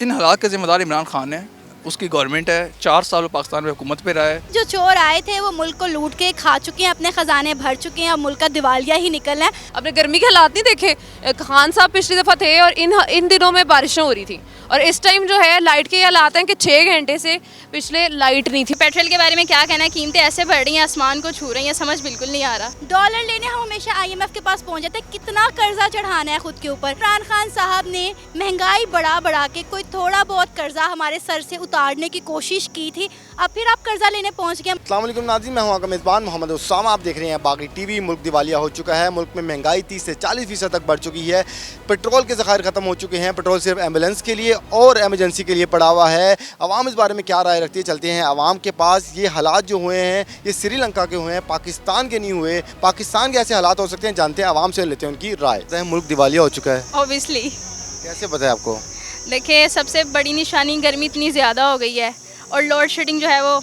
इन हालात के ज़िम्मेदार इमरान खान है, उसकी गवर्नमेंट है, 4 साल वो पाकिस्तान में हुकूमत पे रहा है। जो चोर आए थे वो मुल्क को लूट के खा चुके हैं, अपने खजाने भर चुके हैं, अब मुल्क का दिवालिया ही निकलना है। अपने गर्मी के हालात नहीं देखे। खान साहब पिछली दफ़ा थे और इन दिनों में बारिशें हो रही थी और इस टाइम जो है लाइट के हालात हैं कि 6 घंटे से पिछले लाइट नहीं थी। पेट्रोल के बारे में क्या कहना है, कीमतें ऐसे बढ़ रही हैं, आसमान को छू रही हैं, समझ बिल्कुल नहीं आ रहा। डॉलर लेने हम हमेशा IMF के पास पहुंच जाते हैं, कितना कर्जा चढ़ाना है खुद के ऊपर। इमरान खान साहब ने महंगाई बढ़ा के कोई थोड़ा बहुत कर्जा हमारे सर से उतारने की कोशिश की थी, अब फिर आप कर्जा लेने पहुंच गए। अस्सलाम वालेकुम नाज़रीन, मैं हूं आपका मेज़बान मोहम्मद उसामा। आप देख रहे हैं बागी टीवी। मुल्क दिवालिया हो चुका है, मुल्क में महंगाई 30 से 40% तक बढ़ चुकी है, पेट्रोल के ज़खायर ख़त्म हो चुके हैं, पेट्रोल सिर्फ एम्बुलेंस के लिए और एमरजेंसी के लिए पड़ा हुआ है। अवाम इस बारे में क्या राय रखती है, चलते हैं अवाम के पास। ये हालात जो हुए हैं ये श्रीलंका के हुए हैं, पाकिस्तान के नहीं हुए। पाकिस्तान के ऐसे हालात हो सकते हैं, जानते हैं अवाम से, लेते हैं उनकी राय। मुल्क दिवालिया हो चुका है, ऑब्वियसली कैसे पता है आपको? देखिए, सबसे बड़ी निशानी गर्मी इतनी ज़्यादा हो गई है और लोड शेडिंग जो है वो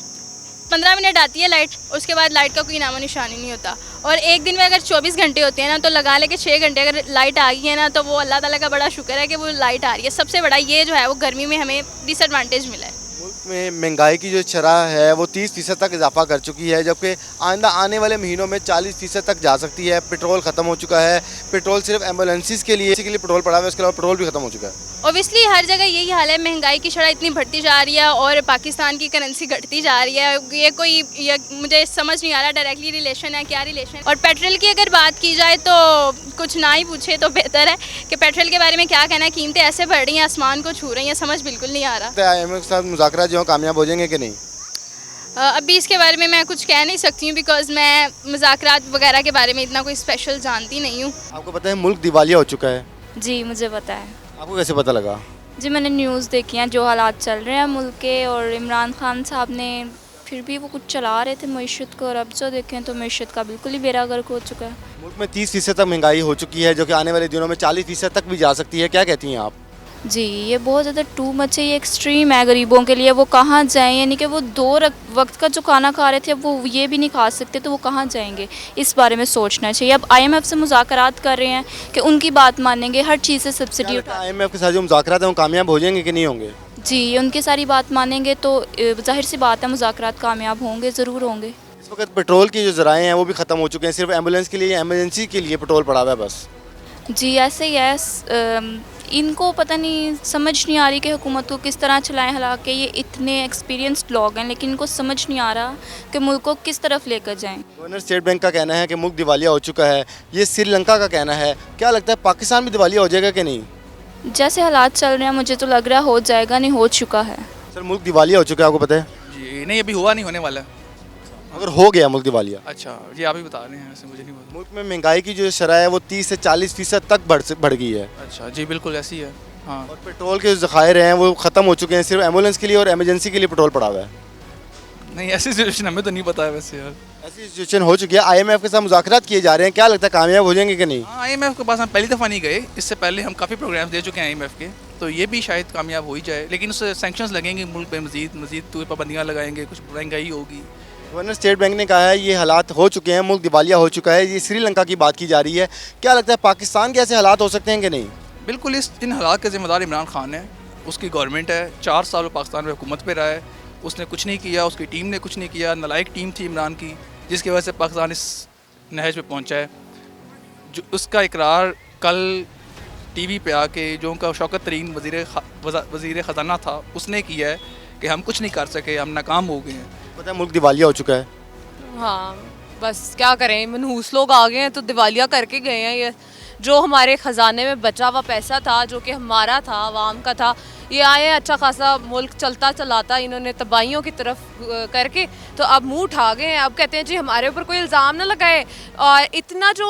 15 मिनट आती है लाइट, उसके बाद लाइट का कोई नामो निशानी नहीं होता। और एक दिन में अगर 24 घंटे होते हैं ना, तो लगा ले कि 6 घंटे अगर लाइट आ गई है ना, तो वो अल्लाह ताला का बड़ा शुक्र है कि वो लाइट आ रही है। सबसे बड़ा ये जो है वो गर्मी में हमें डिसएडवांटेज मिला है। मुल्क में महंगाई की जो शरह है वो 30% तक इजाफा कर चुकी है, जबकि आइंदा आने वाले महीनों में 40% तक जा सकती है। पेट्रोल ख़त्म हो चुका है, पेट्रोल सिर्फ एम्बुलेंसेस के लिए पेट्रोल पड़ा हुआ है, उसके अलावा पेट्रोल भी ख़त्म हो चुका है। ओबियसली हर जगह यही हाल है, महंगाई की शरह इतनी बढ़ती जा रही है और पाकिस्तान की करेंसी घटती जा रही है। ये मुझे समझ नहीं आ रहा डायरेक्टली रिलेशन है क्या रिलेशन है। और पेट्रोल की अगर बात की जाए तो कुछ ना ही पूछे तो बेहतर है कि पेट्रोल के बारे में क्या कहना है, कीमतें ऐसे बढ़ रही हैं, आसमान को छू रही हैं, समझ बिल्कुल नहीं आ रहा। IMF के साथ मुज़ाकरा जो कामयाब हो जाएंगे कि नहीं? अभी इसके बारे में मैं कुछ कह नहीं सकती हूँ, बिकॉज मैं मुज़ाकरात वगैरह के बारे में इतना कोई स्पेशल जानती नहीं हूँ। आपको पता है मुल्क दिवालिया हो चुका है? जी मुझे पता है। आपको कैसे पता लगा? जी मैंने न्यूज़ देखी हैं जो हालात चल रहे हैं मुल्क के, और इमरान खान साहब ने फिर भी वो कुछ चला रहे थे मईशत को, और अब जो देखें तो मईशत का बिल्कुल ही बेड़ा गर्क हो चुका है। मुल्क में 30% तक महंगाई हो चुकी है, जो कि आने वाले दिनों में 40% तक भी जा सकती है। क्या कहती हैं आप? जी ये बहुत ज़्यादा टू मच है, ये एक्सट्रीम है गरीबों के लिए। वो कहाँ जाएं, यानी कि वो 2 वक्त का जो खाना खा रहे थे अब वो ये भी नहीं खा सकते, तो वो कहाँ जाएंगे, इस बारे में सोचना चाहिए। अब IMF से मुज़ाकरात कर रहे हैं कि उनकी बात मानेंगे, हर चीज़ से सब्सिडी उठा। IMF के साथ जो मुज़ाकरात हैं वो कामयाब हो जाएंगे कि नहीं होंगे? जी उनकी सारी बात मानेंगे तो जाहिर सी बात है मुज़ाकरात कामयाब होंगे, ज़रूर होंगे। इस वक्त पेट्रोल की जो ज़राए हैं वो भी ख़त्म हो चुके हैं, सिर्फ एम्बुलेंस के लिए, एमरजेंसी के लिए पेट्रोल पड़ा हुआ है बस। जी ऐसे ही है, इनको पता नहीं, समझ नहीं आ रही कि हुकूमत को किस तरह चलाएं। हालांकि ये इतने एक्सपीरियंस्ड लोग हैं, लेकिन इनको समझ नहीं आ रहा कि मुल्क को किस तरफ लेकर जाएं। गवर्नर स्टेट बैंक का कहना है कि मुल्क दिवालिया हो चुका है, ये श्रीलंका का कहना है। क्या लगता है पाकिस्तान भी दिवालिया हो जाएगा कि नहीं? जैसे हालात चल रहे हैं मुझे तो लग रहा है हो जाएगा, नहीं हो चुका है। सर मुल्क दिवालिया हो चुका है, आपको पता है? जी नहीं, अभी हुआ नहीं, होने वाला है। अगर हो गया मुल्क दिवालिया? अच्छा जी, आप ही बता रहे हैं, ऐसे मुझे नहीं पता। मुल्क में महंगाई की जो शरह है वो 30 से 40% तक बढ़ गई है। अच्छा जी, बिल्कुल ऐसी है। हाँ, और पेट्रोल के जो ज़खायर हैं वो ख़त्म हो चुके हैं, सिर्फ एम्बुलेंस के लिए और एमरजेंसी के लिए पेट्रोल पड़ा हुआ है। नहीं ऐसी सिचुएशन हमें तो नहीं पता है वैसे यार। ऐसी सिचुएशन हो चुकी है, IMF के साथ मुज़ाकरात किए जा रहे हैं। क्या लगता है कामयाब हो जाएंगे कि नहीं? हाँ, IMF के पास हम पहली दफ़ा नहीं गए, इससे पहले हम काफ़ी प्रोग्राम्स दे चुके हैं IMF के, तो ये भी शायद कामयाब हो ही जाए। लेकिन उससे सैंक्शंस लगेंगे मुल्क पे, मज़ीद तो पाबंदियाँ लगाएंगे, कुछ महंगाई होगी। गवर्नर स्टेट बैंक ने कहा है ये हालात हो चुके हैं, मुल्क दिवालिया हो चुका है। ये श्रीलंका की बात की जा रही है। क्या लगता है पाकिस्तान के ऐसे हालात हो सकते हैं कि नहीं? बिल्कुल, इन हालात के ज़िम्मेदार इमरान खान है, उसकी गवर्नमेंट है, 4 साल वो पाकिस्तान में हुकूमत पे रहा है, उसने कुछ नहीं किया, उसकी टीम ने कुछ नहीं किया, नालायक टीम थी इमरान की, जिसकी वजह से पाकिस्तान इस नहज पे पहुंचा है। जो उसका इकरार कल TV पे आके जो उनका शौकत तरीन वज़ीर ख़जाना था उसने किया है कि हम कुछ नहीं कर सके, हम नाकाम हो गए हैं। पता है मुल्क दिवालिया हो चुका है। हाँ बस क्या करें, मनहूस लोग आ गए हैं तो दिवालिया करके गए हैं। ये जो हमारे ख़जाने में बचा हुआ पैसा था, जो कि हमारा था, आवाम का था, ये आए अच्छा खासा मुल्क चलता चलाता इन्होंने तबाहियों की तरफ करके तो अब मुंह उठा गए हैं। अब कहते हैं जी हमारे ऊपर कोई इल्ज़ाम ना लगाए, और इतना जो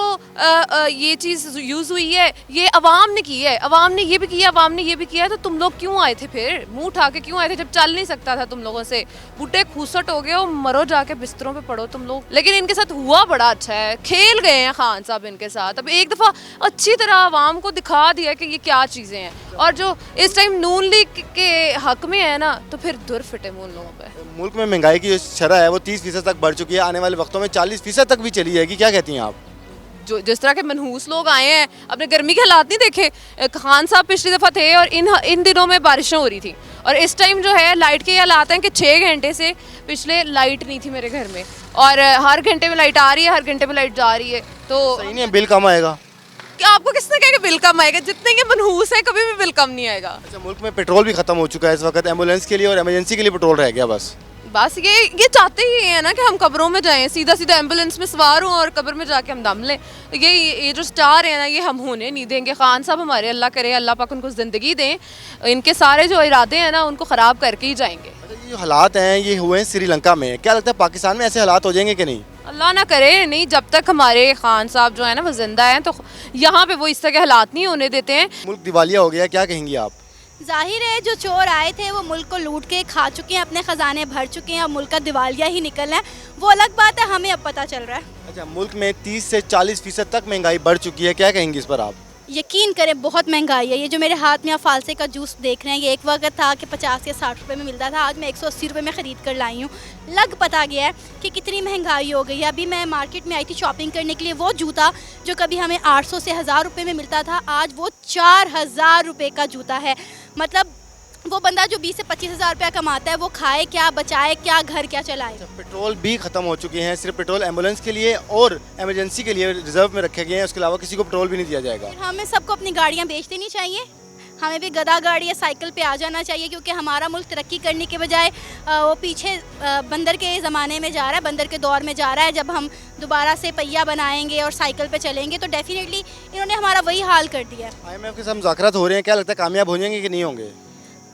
ये चीज़ यूज़ हुई है ये अवाम ने की है, अवाम ने ये भी किया, अवाम ने ये भी किया है, तो तुम लोग क्यों आए थे फिर? मुंह उठा के क्यों आए थे जब चल नहीं सकता था तुम लोगों से? बूढ़े खूसट हो गए हो, मरो जाके बिस्तरों पे पड़ो तुम लोग। लेकिन इनके साथ हुआ बड़ा अच्छा है, खेल गए हैं खान साहब इनके साथ। अब एक दफ़ा अच्छी तरह अवाम को दिखा दिया कि ये क्या चीज़ें हैं, और जो इस टाइम नून लीग के हक में है ना, तो फिर दुर फिटे मुँह उन लोगों पे। मुल्क में महंगाई की जो शरह है वो 30% तक बढ़ चुकी है, आने वाले वक्तों में 40% तक भी चली जाएगी। क्या कहती हैं आप? जो जिस तरह के मनहूस लोग आए हैं, अपने गर्मी के हालात नहीं देखे। खान साहब पिछली दफ़ा थे और इन दिनों में बारिशें हो रही थी, और इस टाइम जो है लाइट के ये हालात हैं कि 6 घंटे से पिछले लाइट नहीं थी मेरे घर में, और हर घंटे में लाइट आ रही है, हर घंटे में लाइट जा रही है। तो सही नहीं है, बिल कम आएगा। क्या आपको किसने कहा कि बिल कम आएगा? जितने के मनहूस है कभी भी बिल कम नहीं आएगा। अच्छा, मुल्क में पेट्रोल भी खत्म हो चुका है इस वक्त, एम्बुलेंस के लिए और इमरजेंसी के लिए पेट्रोल रह गया बस। बस ये चाहते ही है ना कि हम कब्रों में जाएं, सीधा सीधा एम्बुलेंस में सवार हों और कब्र में जाके हम दम लें। ये जो स्टार है ना, ये हम होने नहीं देंगे। खान साहब हमारे, अल्लाह करे अल्लाह पाक उनको ज़िंदगी दें, इनके सारे जो इरादे हैं ना उनको ख़राब करके ही जाएंगे। अच्छा, ये जो हालात हैं ये हुए हैं श्रीलंका में, क्या लगता है पाकिस्तान में ऐसे हालात हो जाएंगे कि नहीं? अल्लाह ना करे नहीं, जब तक हमारे खान साहब जो है ना वो जिंदा हैं तो यहाँ पे वो इस तरह के हालात नहीं होने देते हैं। मुल्क दिवालिया हो गया, क्या कहेंगी आप? जाहिर है जो चोर आए थे वो मुल्क को लूट के खा चुके हैं, अपने ख़जाने भर चुके हैं, अब मुल्क का दिवालिया ही निकलना है, वो अलग बात है, हमें अब पता चल रहा है। अच्छा, मुल्क में 30 से 40% तक महंगाई बढ़ चुकी है, क्या कहेंगी इस पर आप? यकीन करें बहुत महंगाई है। ये जो मेरे हाथ में आप फालसे का जूस देख रहे हैं, ये एक वक्त था कि 50 या 60 रुपए में मिलता था, आज मैं 180 रुपए में ख़रीद कर लाई हूँ। लग पता गया है कि कितनी महंगाई हो गई है। अभी मैं मार्केट में आई थी शॉपिंग करने के लिए, वो जूता जो कभी हमें 800 से 1000 रुपये में मिलता था, आज वो 4000 रुपये का जूता है। मतलब वो बंदा जो 20 से 25 हज़ार रुपया कमाता है वो खाए क्या, बचाए क्या, घर क्या चलाए। पेट्रोल भी खत्म हो चुके हैं, सिर्फ पेट्रोल एम्बुलेंस के लिए और इमरजेंसी के लिए रिजर्व में रखे गए हैं, उसके अलावा किसी को पेट्रोल भी नहीं दिया जाएगा। हमें सबको अपनी गाड़ियाँ बेच देनी चाहिए, हमें भी गधा गाड़ी या साइकिल पे आ जाना चाहिए, क्योंकि हमारा मुल्क तरक्की करने के बजाय वो पीछे बंदर के ज़माने में जा रहा है, बंदर के दौर में जा रहा है। जब हम दोबारा से पहिया बनाएंगे और साइकिल पे चलेंगे तो डेफिनेटली इन्होंने हमारा वही हाल कर दिया है। IMF के साथ मुज़ाकरात हो रहे हैं, क्या लगता है कामयाब हो जाएंगे कि नहीं होंगे?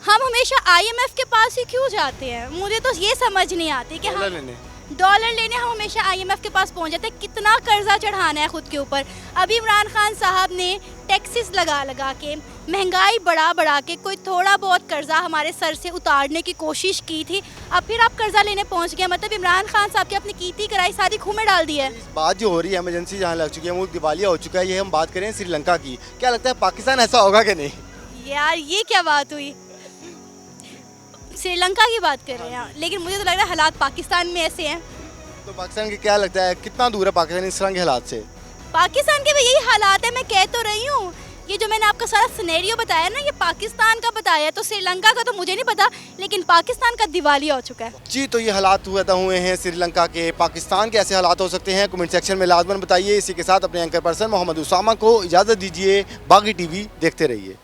हम हमेशा IMF के पास ही क्यों जाते हैं? मुझे तो ये समझ नहीं आती कि हम डॉलर लेने हम हमेशा IMF के पास पहुंच जाते हैं। कितना कर्जा चढ़ाना है खुद के ऊपर। अभी इमरान खान साहब ने टैक्सेस लगा के, महंगाई बढ़ा के कोई थोड़ा बहुत कर्जा हमारे सर से उतारने की कोशिश की थी, अब फिर आप कर्जा लेने पहुंच गए। मतलब इमरान खान साहब की अपनी कीती कराई सारी खूह में डाल दी है। बात जो हो रही है इमरजेंसी जहाँ लग चुकी है, मुल्क दिवालिया हो चुका है, ये हम बात करें श्रीलंका की, क्या लगता है पाकिस्तान ऐसा होगा कि नहीं? यार ये क्या बात हुई, श्रीलंका की बात कर रहे हैं, लेकिन मुझे तो लग रहा है हालात पाकिस्तान में ऐसे हैं। तो पाकिस्तान के क्या लगता है कितना दूर है पाकिस्तान इस तरह के हालात से? पाकिस्तान के भी यही हालात है, मैं कह तो रही हूँ। ये जो मैंने आपका सारा सिनेरियो बताया ना, ये पाकिस्तान का बताया, तो श्रीलंका का तो मुझे नहीं पता, लेकिन पाकिस्तान का दिवालिया हो चुका है। जी, तो ये हालात हुए हैं श्रीलंका के। पाकिस्तान के ऐसे हालात हो सकते हैं, कमेंट सेक्शन में लाजमन बताइए। इसी के साथ अपने एंकर पर्सन मोहम्मद उसामा को इजाज़त दीजिए। बागी टीवी देखते रहिए।